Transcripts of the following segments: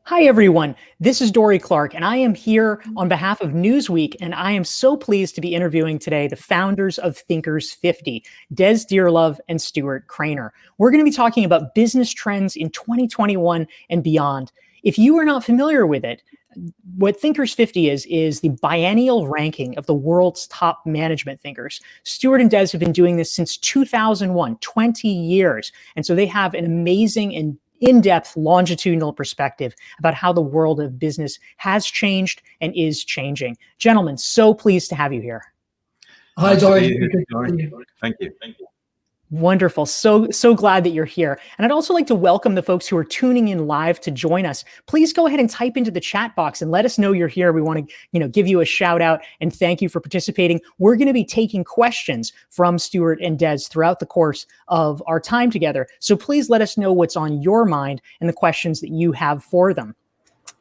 Hi, everyone. This is Dorie Clark, and I am here on behalf of Newsweek, and I am so pleased to be interviewing today the founders of Thinkers 50, Des Dearlove and Stuart Crainer. We're going to be talking about business trends in 2021 and beyond. If you are not familiar with it, what Thinkers 50 is the biennial ranking of the world's top management thinkers. Stuart and Des have been doing this since 2001, 20 years. And so they have an amazing and in-depth longitudinal perspective about how the world of business has changed and is changing. Gentlemen, so pleased to have you here. Hi, Dorie. Thank you. Thank you. Wonderful. So glad that you're here. And I'd also like to welcome the folks who are tuning in live to join us. Please go ahead and type into the chat box and let us know you're here. We want to, give you a shout out and thank you for participating. We're going to be taking questions from Stuart and Des throughout the course of our time together. So please let us know what's on your mind and the questions that you have for them.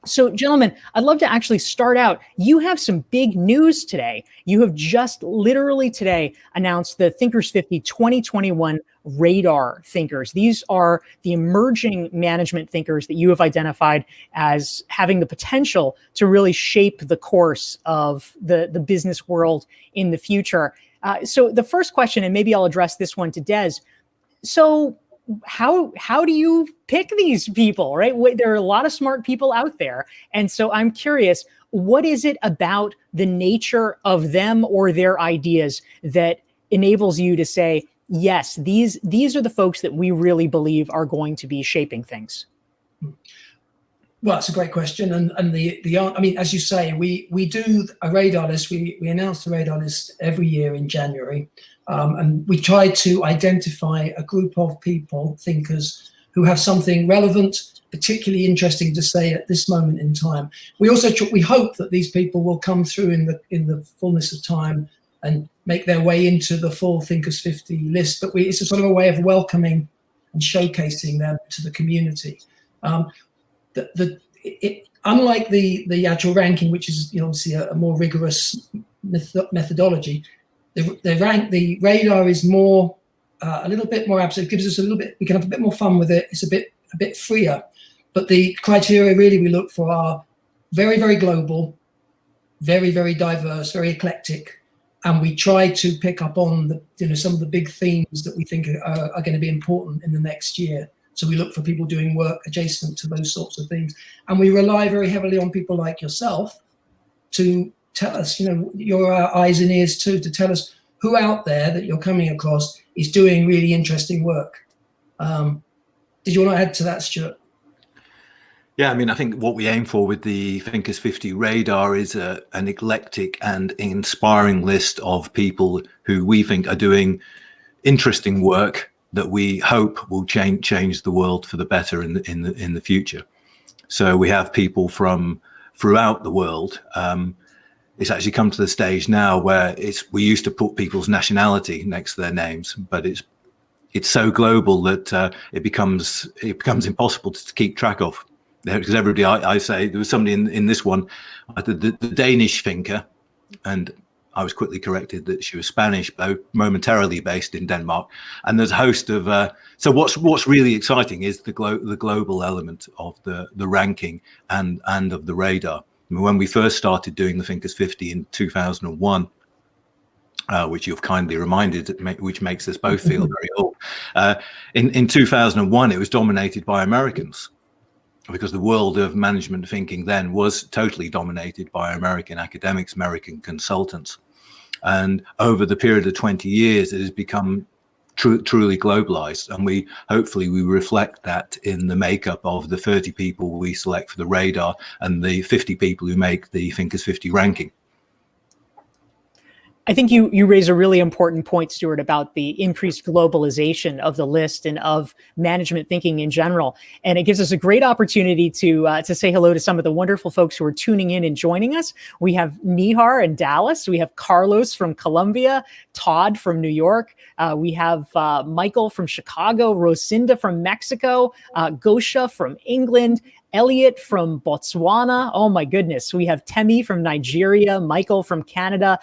So, gentlemen, I'd love to actually start out. You have some big news today. You have just literally today announced the Thinkers 50 2021 Radar Thinkers. These are the emerging management thinkers that you have identified as having the potential to really shape the course of the business world in the future. So the first question, and maybe I'll address this one to Des. So how do you pick these people, right? There are a lot of smart people out there. And so I'm curious, what is it about the nature of them or their ideas that enables you to say, yes, these are the folks that we really believe are going to be shaping things? Well, it's a great question. And I mean, as you say, we do a radar list. We announce the radar list every year in January. And we try to identify a group of people, thinkers, who have something relevant, particularly interesting to say at this moment in time. We hope that these people will come through in the fullness of time and make their way into the full Thinkers 50 list. But it's a sort of a way of welcoming and showcasing them to the community. Unlike the actual ranking, which is obviously a more rigorous methodology, the radar is more a little bit more absolute. It gives us a little bit. We can have a bit more fun with it. It's a bit freer. But the criteria really we look for are very, very global, very, very diverse, very eclectic, and we try to pick up on some of the big themes that we think are going to be important in the next year. So we look for people doing work adjacent to those sorts of things, and we rely very heavily on people like yourself to tell us, your eyes and ears too, to tell us who out there that you're coming across is doing really interesting work. Did you want to add to that, Stuart? Yeah, I mean, I think what we aim for with the Thinkers 50 radar is an eclectic and inspiring list of people who we think are doing interesting work that we hope will change the world for the better in the future. So we have people from throughout the world. It's actually come to the stage now where we used to put people's nationality next to their names, but it's so global that it becomes impossible to keep track of. Because everybody, I say, there was somebody in this one, the Danish thinker, and I was quickly corrected that she was Spanish, though momentarily based in Denmark. And there's a host of so what's really exciting is the global element of the ranking and of the radar. I mean, when we first started doing the Thinkers 50 in 2001, which you've kindly reminded, which makes us both feel very old. In 2001, it was dominated by Americans, because the world of management thinking then was totally dominated by American academics, American consultants. And over the period of 20 years, it has become truly globalized. And hopefully we reflect that in the makeup of the 30 people we select for the radar and the 50 people who make the Thinkers 50 ranking. I think you raise a really important point, Stuart, about the increased globalization of the list and of management thinking in general. And it gives us a great opportunity to say hello to some of the wonderful folks who are tuning in and joining us. We have Nihar in Dallas. We have Carlos from Colombia, Todd from New York. We have Michael from Chicago, Rosinda from Mexico, Gosha from England. Elliot from Botswana. Oh my goodness. We have Temi from Nigeria, Michael from Canada,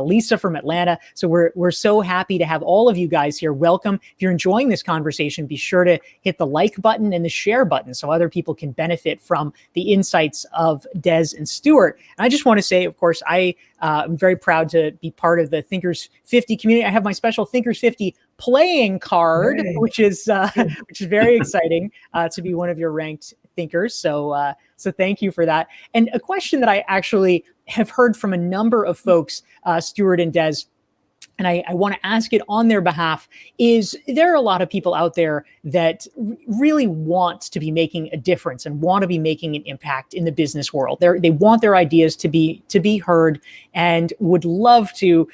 Lisa from Atlanta. So we're so happy to have all of you guys here. Welcome. If you're enjoying this conversation, be sure to hit the like button and the share button so other people can benefit from the insights of Des and Stuart. And I just want to say, of course, I'm very proud to be part of the Thinkers 50 community. I have my special Thinkers 50 playing card, which is very exciting to be one of your ranked thinkers. So thank you for that. And a question that I actually have heard from a number of folks, Stuart and Des, and I want to ask it on their behalf, is there are a lot of people out there that really want to be making a difference and want to be making an impact in the business world. They want their ideas to be heard and would love to,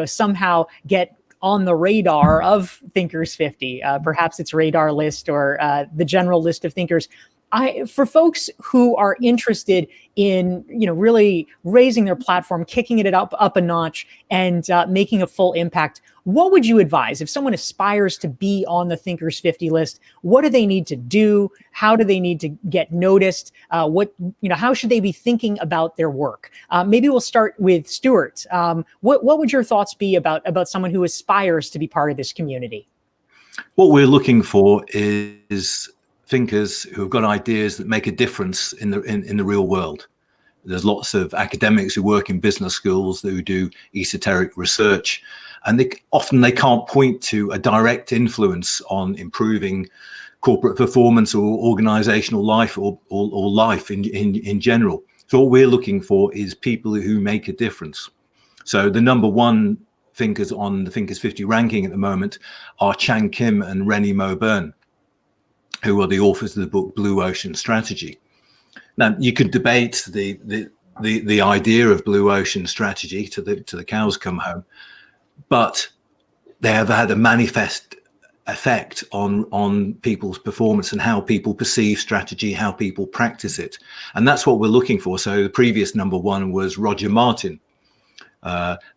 somehow get on the radar of Thinkers 50. Perhaps it's radar list or the general list of thinkers. For folks who are interested in, really raising their platform, kicking it up a notch, and making a full impact, what would you advise if someone aspires to be on the Thinkers 50 list? What do they need to do? How do they need to get noticed? How should they be thinking about their work? Maybe we'll start with Stuart. What would your thoughts be about someone who aspires to be part of this community? What we're looking for is thinkers who have got ideas that make a difference in the real world. There's lots of academics who work in business schools who do esoteric research, and they can't point to a direct influence on improving corporate performance or organizational life or life in general. So what we're looking for is people who make a difference. So the number one thinkers on the Thinkers 50 ranking at the moment are Chan Kim and Rennie Moburn, who are the authors of the book Blue Ocean Strategy. Now, you could debate the idea of Blue Ocean Strategy to the cows come home, but they have had a manifest effect on people's performance and how people perceive strategy, how people practice it. And that's what we're looking for. So the previous number one was Roger Martin,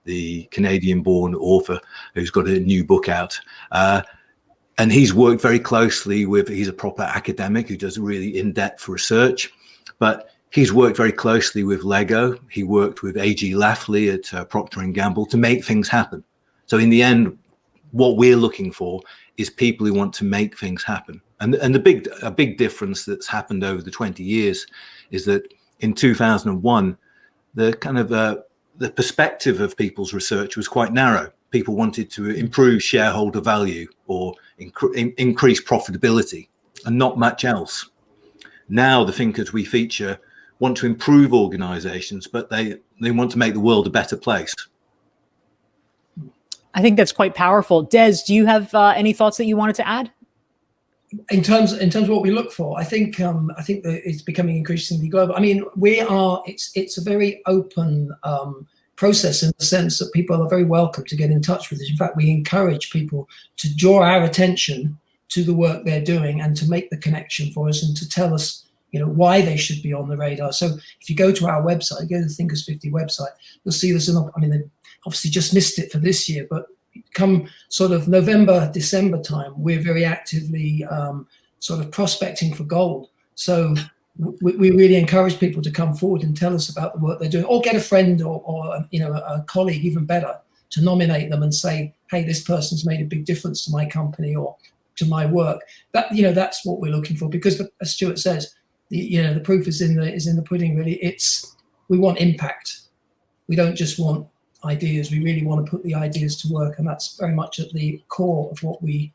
the Canadian-born author who's got a new book out. And he's worked very closely he's a proper academic who does really in-depth research, but he's worked very closely with Lego. He worked with A.G. Lafley at Procter & Gamble to make things happen. So in the end, what we're looking for is people who want to make things happen. And a big difference that's happened over the 20 years is that in 2001, the kind of the perspective of people's research was quite narrow. People wanted to improve shareholder value or increase profitability and not much else. Now the thinkers we feature want to improve organizations, but they want to make the world a better place. I think that's quite powerful. Des, do you have any thoughts that you wanted to add? In terms of what we look for, I think that it's becoming increasingly global. I mean, it's a very open process in the sense that people are very welcome to get in touch with us. In fact, we encourage people to draw our attention to the work they're doing and to make the connection for us and to tell us, why they should be on the radar. So if you go to our website, go to the Thinkers 50 website, you'll see there's they obviously just missed it for this year, but come sort of November, December time, we're very actively sort of prospecting for gold. So we really encourage people to come forward and tell us about the work they're doing, or get a friend or a colleague, even better, to nominate them and say, hey, this person's made a big difference to my company or to my work. That's what we're looking for, because as Stuart says, the proof is in the pudding. Really, we want impact. We don't just want ideas. We really want to put the ideas to work, and that's very much at the core of what we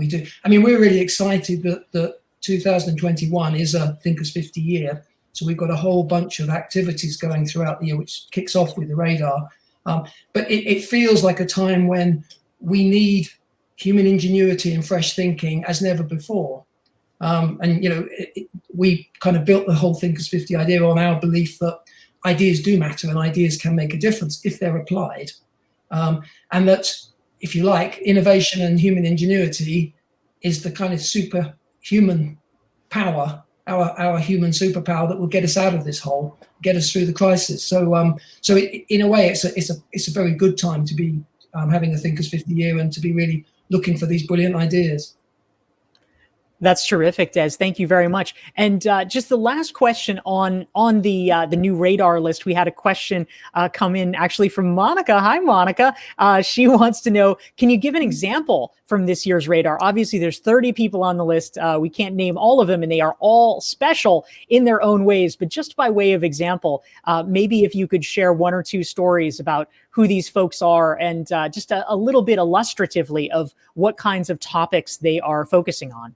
do. I mean, we're really excited that 2021 is a Thinkers 50 year. So we've got a whole bunch of activities going throughout the year, which kicks off with the radar. But it feels like a time when we need human ingenuity and fresh thinking as never before. We kind of built the whole Thinkers 50 idea on our belief that ideas do matter and ideas can make a difference if they're applied. And that, if you like, innovation and human ingenuity is the kind of superhuman power, our human superpower that will get us out of this hole, get us through the crisis. So in a way, it's a very good time to be having a Thinkers 50 year and to be really looking for these brilliant ideas. That's terrific, Des. Thank you very much. And just the last question on the new radar list, we had a question come in actually from Monica. Hi, Monica. She wants to know, can you give an example from this year's radar? Obviously, there's 30 people on the list. We can't name all of them, and they are all special in their own ways. But just by way of example, maybe if you could share one or two stories about who these folks are and just a little bit illustratively of what kinds of topics they are focusing on.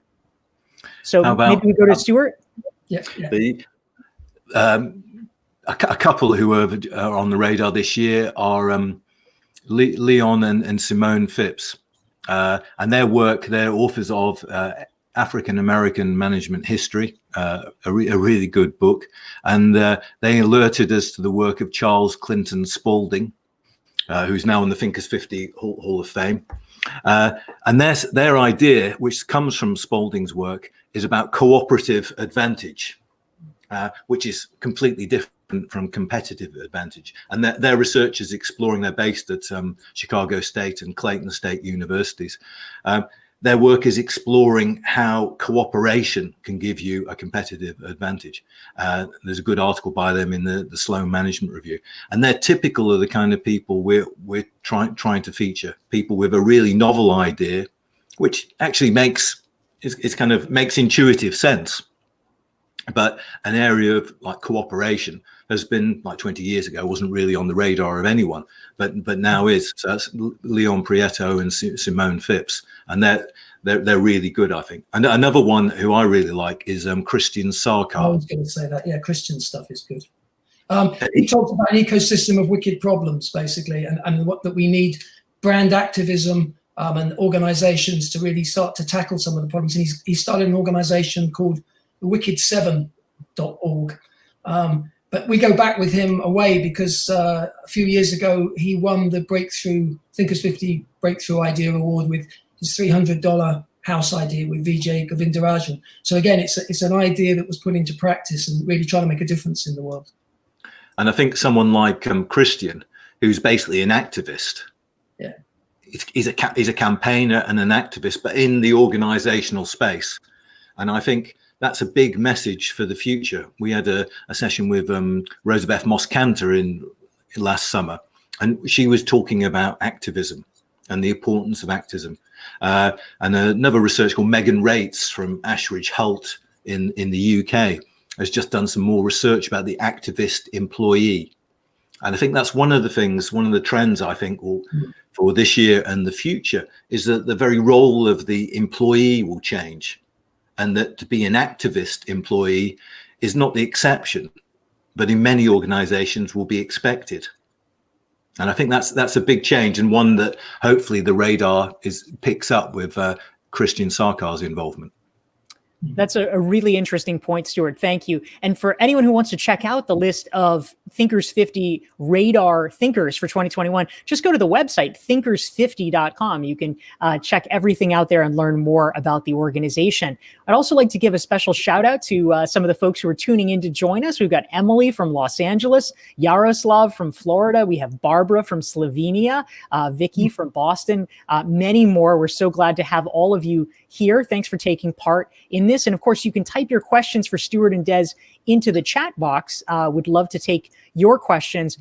So maybe we go to Stuart. Yeah. A couple who are on the radar this year are Leon and Simone Phipps, and their work. They're authors of African American Management History, a really good book, and they alerted us to the work of Charles Clinton Spaulding, who's now in the Thinkers 50 Hall of Fame. And their idea, which comes from Spaulding's work, is about cooperative advantage, which is completely different from competitive advantage. And their research is exploring, they're based at Chicago State and Clayton State universities. Their work is exploring how cooperation can give you a competitive advantage. There's a good article by them in the Sloan Management Review, and they're typical of the kind of people we're trying to feature. People with a really novel idea, which actually makes intuitive sense, but an area of like cooperation has been, like 20 years ago, wasn't really on the radar of anyone, but now is. So that's Leon Prieto and Simone Phipps, and they're really good, I think. And another one who I really like is Christian Sarkar. I was going to say that. Yeah, Christian's stuff is good. He talked about an ecosystem of wicked problems, basically, and what that we need brand activism and organizations to really start to tackle some of the problems. And he started an organization called the wicked7.org. But we go back with him away because a few years ago, he won the Thinkers 50 Breakthrough Idea Award with his $300 house idea with Vijay Govindarajan. So again, it's an idea that was put into practice and really trying to make a difference in the world. And I think someone like Christian, who's basically an activist, he's a campaigner and an activist, but in the organizational space. And I think that's a big message for the future. We had a session with Rosabeth Moss-Cantor in last summer, and she was talking about activism and the importance of activism. And another researcher called Megan Rates from Ashridge Hult in the UK has just done some more research about the activist employee. And I think that's one of the trends I think for this year and the future is that the very role of the employee will change, and that to be an activist employee is not the exception, but in many organizations will be expected. And I think that's a big change, and one that hopefully the radar picks up with Christian Sarkar's involvement. That's a really interesting point, Stuart. Thank you. And for anyone who wants to check out the list of Thinkers 50 radar thinkers for 2021, just go to the website, thinkers50.com. You can check everything out there and learn more about the organization. I'd also like to give a special shout out to some of the folks who are tuning in to join us. We've got Emily from Los Angeles, Yaroslav from Florida. We have Barbara from Slovenia, Vicky from Boston, many more. We're so glad to have all of you here. Thanks for taking part in this. And of course, you can type your questions for Stuart and Des into the chat box. Would love to take your questions.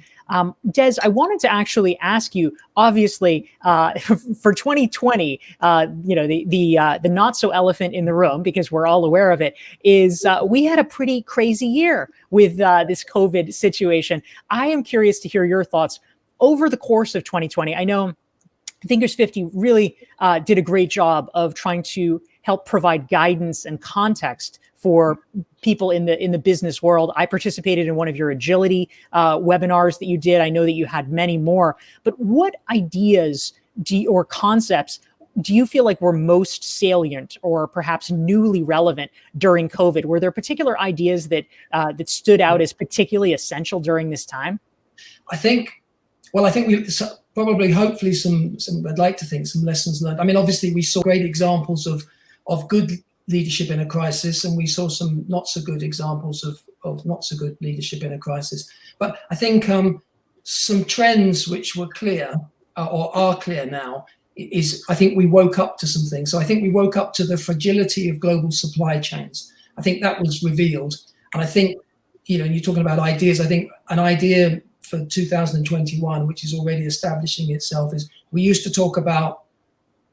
Des, I wanted to actually ask you, obviously, for 2020, the not so elephant in the room, because we're all aware of it, is we had a pretty crazy year with this COVID situation. I am curious to hear your thoughts over the course of 2020. I know Thinkers 50 really did a great job of trying to help provide guidance and context for people in the business world. I participated in one of your agility webinars that you did. I know that you had many more. But what ideas or concepts do you feel like were most salient or perhaps newly relevant during COVID? Were there particular ideas that stood out as particularly essential during this time? I think we probably, hopefully, some I'd like to think some lessons learned. I mean, obviously, we saw great examples of good leadership in a crisis, and we saw some not so good examples of not so good leadership in a crisis. But I think some trends which were clear or are clear now is I think we woke up to some things. So I think we woke up to the fragility of global supply chains. I think that was revealed. And I think, you're talking about ideas. I think an idea for 2021, which is already establishing itself, is we used to talk about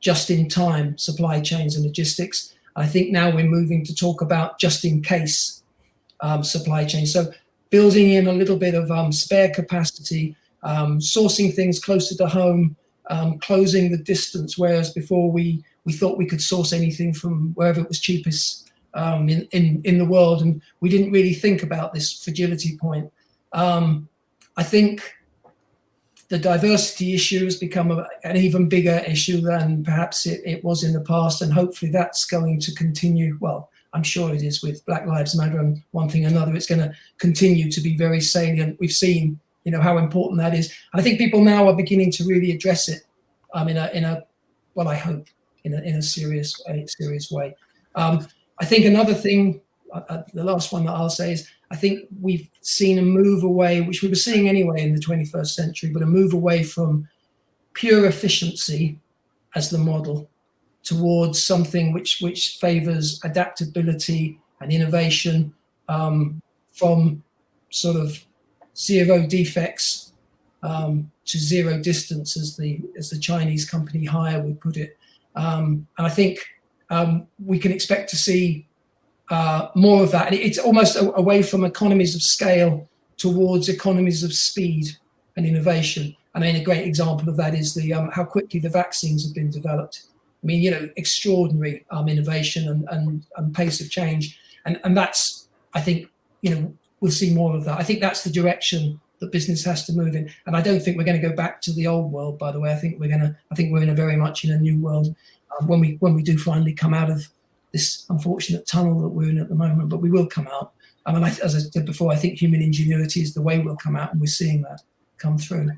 just-in-time supply chains and logistics. I think now we're moving to talk about just-in-case supply chains. So building in a little bit of spare capacity, sourcing things closer to home, closing the distance, whereas before we thought we could source anything from wherever it was cheapest in the world, and we didn't really think about this fragility point. I think the diversity issue has become an even bigger issue than perhaps it was in the past, and hopefully that's going to continue. Well, I'm sure it is with Black Lives Matter and one thing or another. It's going to continue to be very salient. We've seen, how important that is. And I think people now are beginning to really address it well, I hope in a serious way. I think another thing, the last one that I'll say is, I think we've seen a move away, which we were seeing anyway in the 21st century, but a move away from pure efficiency as the model towards something which favors adaptability and innovation, from sort of zero defects to zero distance, as the Chinese company Haier would put it. And I think we can expect to see more of that. And it's almost away from economies of scale towards economies of speed and innovation. I mean, a great example of that is how quickly the vaccines have been developed. I mean, extraordinary innovation and pace of change. And that's, I think, we'll see more of that. I think that's the direction that business has to move in. And I don't think we're going to go back to the old world, by the way. I think we're in a very much in a new world when we do finally come out of this unfortunate tunnel that we're in at the moment, but we will come out. I mean, as I said before, I think human ingenuity is the way we'll come out, and we're seeing that come through.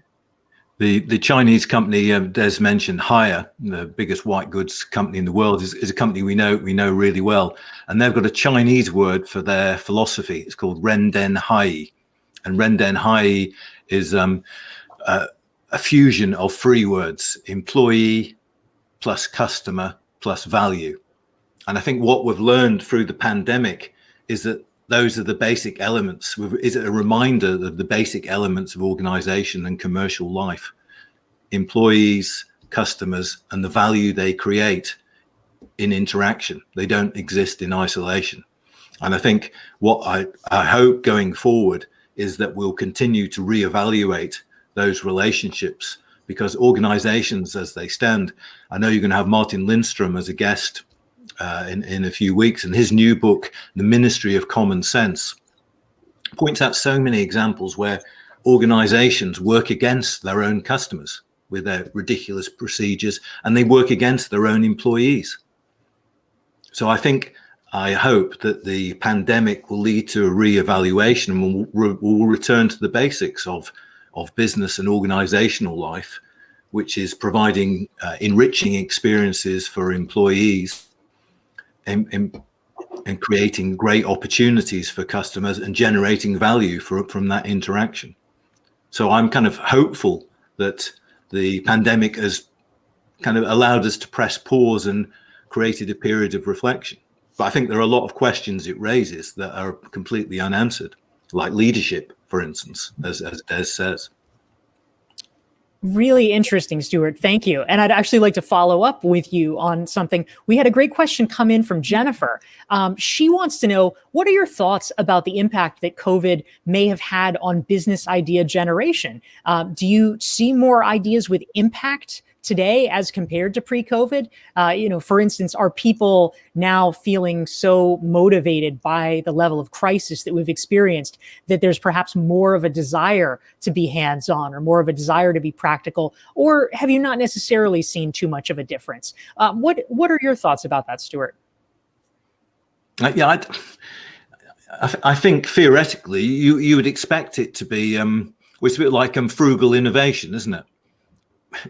The Chinese company Des mentioned, Haier, the biggest white goods company in the world, is a company we know really well, and they've got a Chinese word for their philosophy. It's called Renden Hai, and Renden Hai is a fusion of three words: employee plus customer plus value. And I think what we've learned through the pandemic is that those are the basic elements. Is it a reminder of the basic elements of organization and commercial life? Employees, customers, and the value they create in interaction. They don't exist in isolation. And I think what I hope going forward is that we'll continue to reevaluate those relationships, because organizations as they stand, I know you're going to have Martin Lindstrom as a guest in a few weeks, and his new book, The Ministry of Common Sense, points out so many examples where organizations work against their own customers with their ridiculous procedures, and they work against their own employees. So I hope that the pandemic will lead to a reevaluation, and we'll return to the basics of business and organizational life, which is providing enriching experiences for employees and creating great opportunities for customers and generating value from that interaction. So I'm kind of hopeful that the pandemic has kind of allowed us to press pause and created a period of reflection. But I think there are a lot of questions it raises that are completely unanswered, like leadership, for instance, as Des says. Really interesting, Stuart. Thank you. And I'd actually like to follow up with you on something. We had a great question come in from Jennifer. She wants to know, what are your thoughts about the impact that COVID may have had on business idea generation? Do you see more ideas with impact today as compared to pre-COVID? For instance, are people now feeling so motivated by the level of crisis that we've experienced that there's perhaps more of a desire to be hands-on or more of a desire to be practical? Or have you not necessarily seen too much of a difference? What are your thoughts about that, Stuart? Yeah, I think theoretically you would expect it to be, it's a bit like frugal innovation, isn't it?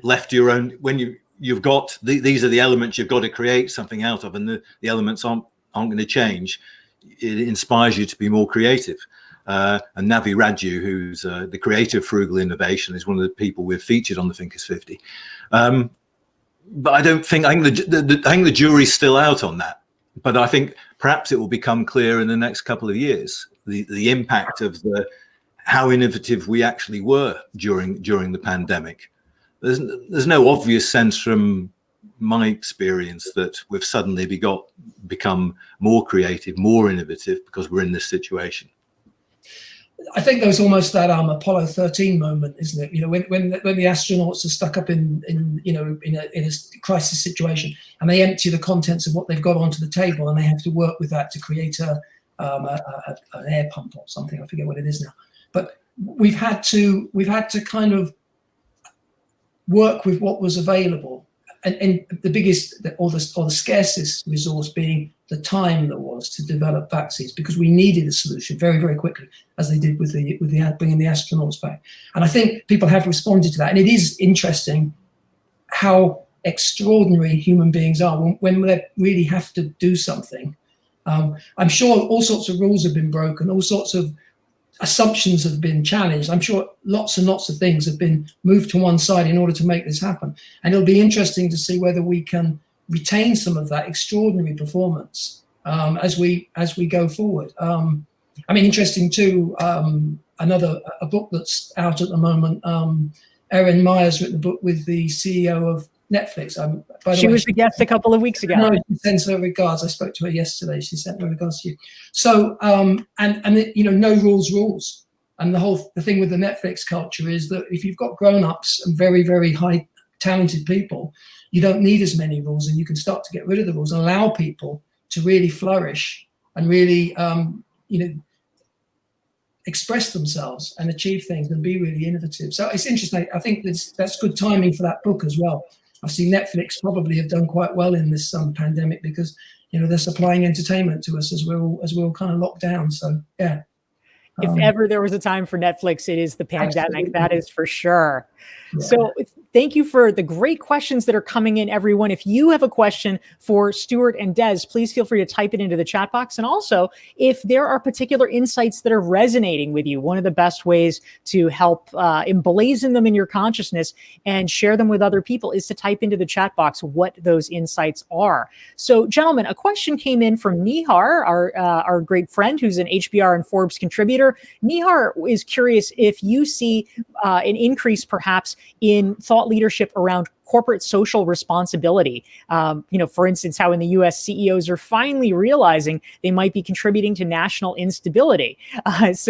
Left to your own, when you've got these are the elements you've got to create something out of, and the elements aren't going to change. It inspires you to be more creative. And Navi Raju, who's the creator of frugal innovation, is one of the people we've featured on the Thinkers 50. but I don't think, I think I think the jury's still out on that. But I think perhaps it will become clear in the next couple of years, the impact of how innovative we actually were during the pandemic. There's no obvious sense from my experience that we've suddenly become more creative, more innovative because we're in this situation. I think there was almost that Apollo 13 moment, isn't it? You know, when the astronauts are stuck up in a crisis situation and they empty the contents of what they've got onto the table and they have to work with that to create an air pump or something. I forget what it is now. But we've had to kind of work with what was available, and the biggest or the scarcest resource being the time that was to develop vaccines, because we needed a solution very, very quickly, as they did with bringing the astronauts back. And I think people have responded to that. And it is interesting how extraordinary human beings are when they really have to do something. I'm sure all sorts of rules have been broken, all sorts of assumptions have been challenged. I'm sure lots and lots of things have been moved to one side in order to make this happen. And it'll be interesting to see whether we can retain some of that extraordinary performance as we go forward. I mean, interesting too, a book that's out at the moment, Erin Meyer's written a book with the CEO of Netflix. She was a guest a couple of weeks ago. No, she sends her regards. I spoke to her yesterday. She sent her regards to you. So, no rules. And the thing with the Netflix culture is that if you've got grown-ups and very, very high talented people, you don't need as many rules, and you can start to get rid of the rules and allow people to really flourish and really, express themselves and achieve things and be really innovative. So it's interesting. I think that's good timing for that book as well. I've seen Netflix probably have done quite well in this pandemic because they're supplying entertainment to us as we're all kind of locked down. So yeah. If ever there was a time for Netflix, it is the pandemic. Absolutely. That is for sure. Yeah. So thank you for the great questions that are coming in, everyone. If you have a question for Stuart and Des, please feel free to type it into the chat box. And also, if there are particular insights that are resonating with you, one of the best ways to help emblazon them in your consciousness and share them with other people is to type into the chat box what those insights are. So, gentlemen, a question came in from Nihar, our great friend who's an HBR and Forbes contributor. Nihar is curious if you see an increase perhaps in thought leadership around corporate social responsibility. For instance, how in the US CEOs are finally realizing they might be contributing to national instability. Has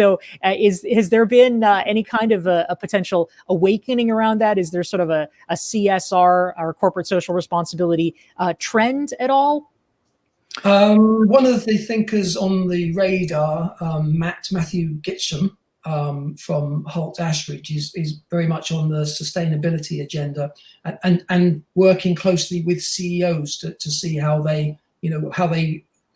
there been any kind of a potential awakening around that? Is there sort of a CSR or corporate social responsibility trend at all? One of the thinkers on the radar, Matthew Gitsham, from Holt Ashridge, is very much on the sustainability agenda and working closely with CEOs to see how they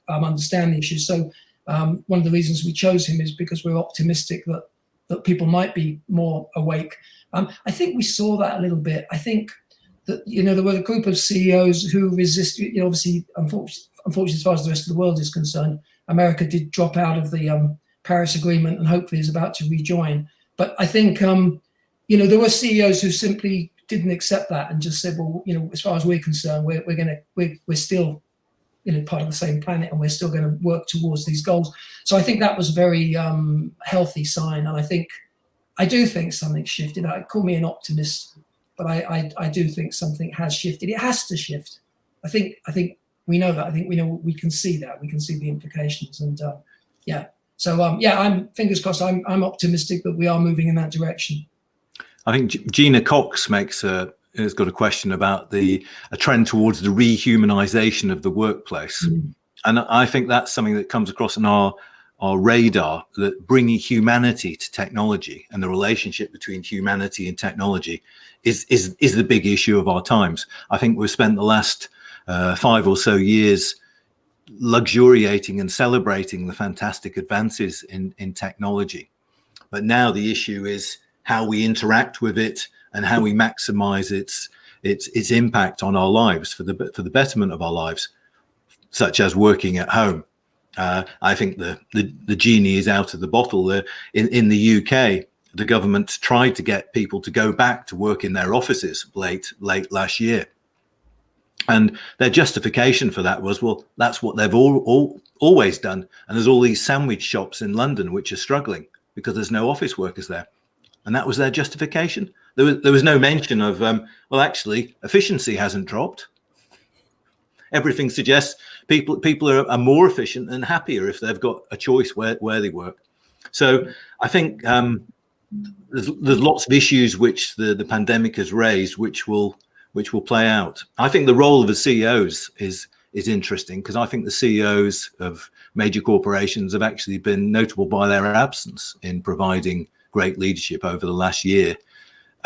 understand the issues. So one of the reasons we chose him is because we're optimistic that people might be more awake. I think we saw that a little bit. I think that there were a group of CEOs who resisted. Obviously, unfortunately, as far as the rest of the world is concerned, America did drop out of the Paris Agreement and hopefully is about to rejoin. But I think, there were CEOs who simply didn't accept that and just said, well, as far as we're concerned, we're still, part of the same planet and we're still going to work towards these goals. So I think that was a very healthy sign. And I do think something shifted. Call me an optimist, but I do think something has shifted. It has to shift. I think we know that. I think we can see that. We can see the implications. And yeah. So I'm fingers crossed. I'm optimistic that we are moving in that direction. I think Gina Cox has got a question about a trend towards the rehumanization of the workplace, and I think that's something that comes across on our radar. That bringing humanity to technology and the relationship between humanity and technology is the big issue of our times. I think we've spent the last 5 or so years luxuriating and celebrating the fantastic advances in technology, but now the issue is how we interact with it and how we maximize its impact on our lives for the betterment of our lives, such as working at home. I think the genie is out of the bottle. In the UK, the government tried to get people to go back to work in their offices late last year, And their justification for that was, well, that's what they've always done. And there's all these sandwich shops in London which are struggling because there's no office workers there. And that was their justification. There was no mention of, well, actually, efficiency hasn't dropped. Everything suggests people are more efficient and happier if they've got a choice where they work. So I think there's lots of issues which the pandemic has raised, which will play out. I think the role of the CEOs is interesting, because I think the CEOs of major corporations have actually been notable by their absence in providing great leadership over the last year.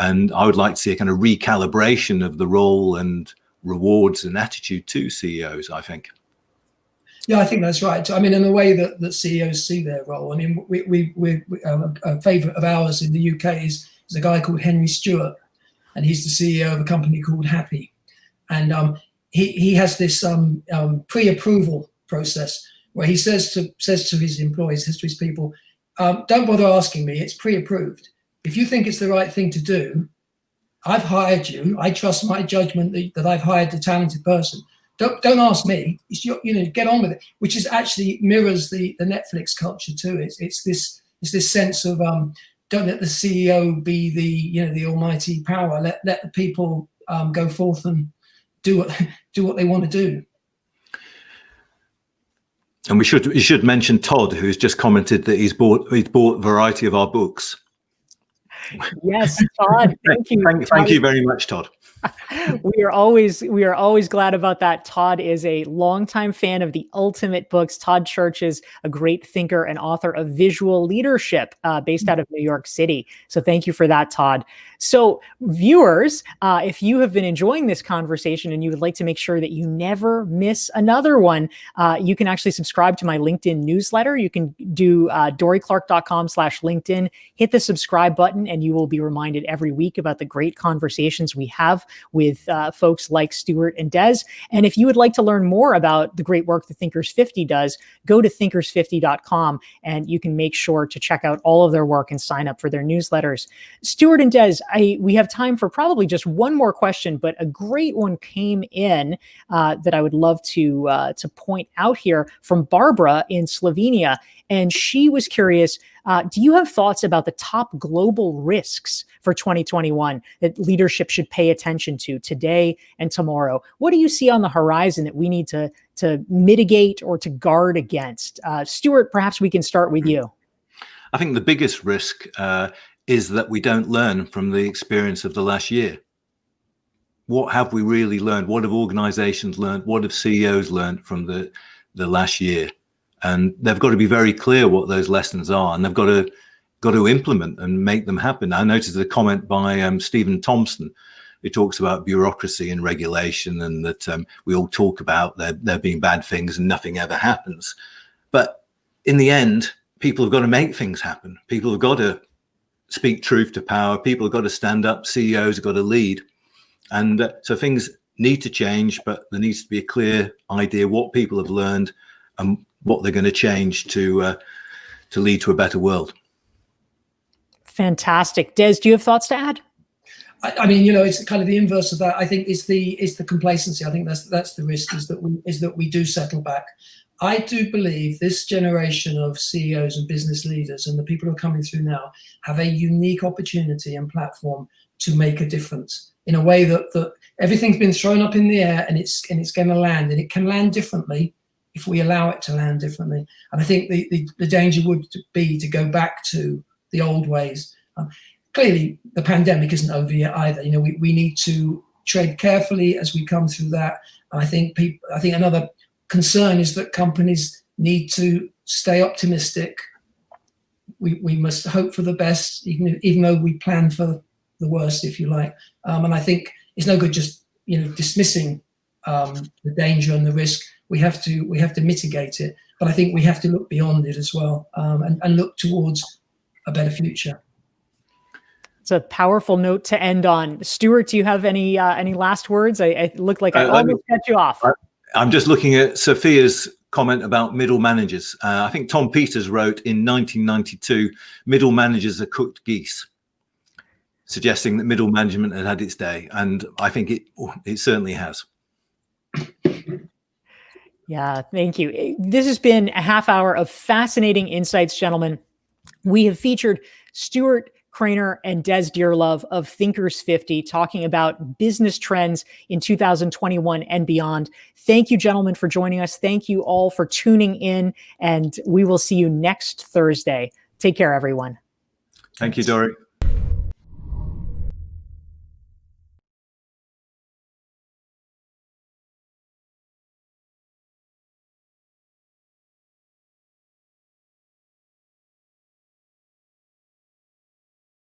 And I would like to see a kind of recalibration of the role and rewards and attitude to CEOs, I think. Yeah, I think that's right. I mean, in the way that CEOs see their role. I mean, we a favourite of ours in the UK is a guy called Henry Stuart, and he's the CEO of a company called Happy. And he has this pre-approval process where he says to his employees, says to his people, don't bother asking me, it's pre-approved. If you think it's the right thing to do, I've hired you. I trust my judgment that I've hired the talented person. Don't ask me. It's get on with it. Which is actually mirrors the Netflix culture too. It's this sense of don't let the CEO be the almighty power. Let the people go forth and do what they want to do. And you should mention Todd, who's just commented that he's bought a variety of our books. Yes, Todd. Thank you. Thank you very much, Todd. We are always glad about that. Todd is a longtime fan of the ultimate books. Todd Church is a great thinker and author of Visual Leadership, based out of New York City. So thank you for that, Todd. So viewers, if you have been enjoying this conversation and you would like to make sure that you never miss another one, you can actually subscribe to my LinkedIn newsletter. You can do DorieClark.com/LinkedIn, hit the subscribe button, and you will be reminded every week about the great conversations we have with folks like Stuart and Des. And if you would like to learn more about the great work that Thinkers 50 does, go to thinkers50.com and you can make sure to check out all of their work and sign up for their newsletters. Stuart and Des, we have time for probably just one more question, but a great one came in that I would love to point out here from Barbara in Slovenia. And she was curious, do you have thoughts about the top global risks for 2021 that leadership should pay attention to today and tomorrow? What do you see on the horizon that we need to mitigate or to guard against? Stuart, perhaps we can start with you. I think the biggest risk is that we don't learn from the experience of the last year. What have we really learned? What have organizations learned? What have CEOs learned from the last year? And they've got to be very clear what those lessons are, and they've got to implement and make them happen. I noticed a comment by Stephen Thompson, who talks about bureaucracy and regulation, and that we all talk about there being bad things and nothing ever happens. But in the end, people have got to make things happen. People have got to speak truth to power. People have got to stand up. CEOs have got to lead. And so things need to change, but there needs to be a clear idea what people have learned and what they're going to change to lead to a better world. Fantastic. Des, do you have thoughts to add? I mean, it's kind of the inverse of that. I think it's the complacency. I think that's the risk, is that we do settle back. I do believe this generation of CEOs and business leaders and the people who are coming through now have a unique opportunity and platform to make a difference in a way that everything's been thrown up in the air, and it's going to land, and it can land differently if we allow it to land differently. And I think the danger would be to go back to the old ways. Clearly, the pandemic isn't over yet either. We need to tread carefully as we come through that. And I think another concern is that companies need to stay optimistic. We must hope for the best, even though we plan for the worst, if you like. And I think it's no good just dismissing the danger and the risk. We have to mitigate it, but I think we have to look beyond it as well, and look towards a better future. It's a powerful note to end on. Stuart, do you have any last words? I look like I almost cut you off. I'm just looking at Sophia's comment about middle managers. I think Tom Peters wrote in 1992, middle managers are cooked geese, suggesting that middle management had its day. And I think it certainly has. Yeah, thank you. This has been a half hour of fascinating insights, gentlemen. We have featured Stuart Crainer and Des Dearlove of Thinkers 50 talking about business trends in 2021 and beyond. Thank you, gentlemen, for joining us. Thank you all for tuning in, and we will see you next Thursday. Take care, everyone. Thank you, Dorie.